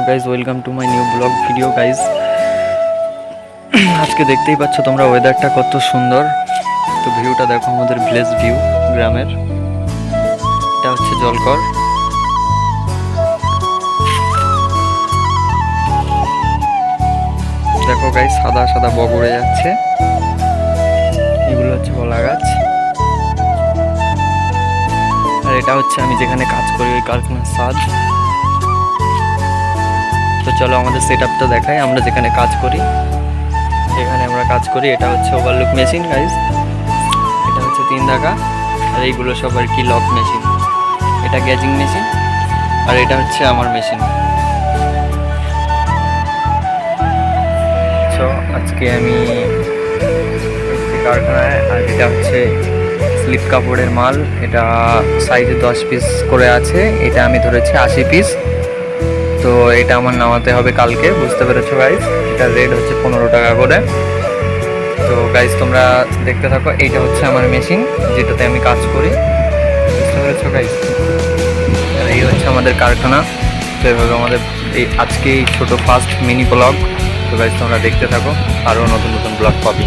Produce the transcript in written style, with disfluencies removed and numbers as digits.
Guys, welcome to my new blog video guys. আজকে দেখতেই পাচ্ছ তোমরা ওয়েদারটা কত সুন্দর। তো ভিউটা দেখো, আমাদের ভিলেজ ভিউ গ্রামের। এটা হচ্ছে জলকর। দেখো গাইজ, সাদা সাদা বগড়ে যাচ্ছে। এগুলো হচ্ছে কলা গাছ। আর এটা হচ্ছে আমি যেখানে কাজ করি, ওই কারখানার ছাদ। তো চলো আমাদের সেট আপটা দেখাই। আমরা যেখানে কাজ করি, এখানে আমরা কাজ করি। এটা হচ্ছে ওভারলুক মেশিন গাইজ। এটা হচ্ছে 3 ধাকা। আর এইগুলো সব আর কি লক মেশিন। এটা গ্যাজিং মেশিন। আর এটা হচ্ছে আমার মেশিন। তো আজকে আমি কারখানায়। আর এটা হচ্ছে স্লিপ কাপড়ের মাল। এটা সাইজে 10 পিস করে আছে। এটা আমি ধরেছি 80 পিস। তো এটা আমার নামাতে হবে কালকে, বুঝতে পেরেছো গাইজ। এটার রেট হচ্ছে 15 টাকা করে। তো গাইজ তোমরা দেখতে থাকো। এইটা হচ্ছে আমার মেশিন, যেটাতে আমি কাজ করি, বুঝতে পেরেছো গাইজ। আর এই হচ্ছে আমাদের কারখানা। তো এভাবে আমাদের এই আজকে ছোট ফার্স্ট মিনি ব্লগ। তো গাইজ তোমরা দেখতে থাকো, আরও নতুন নতুন ব্লগ পাবি।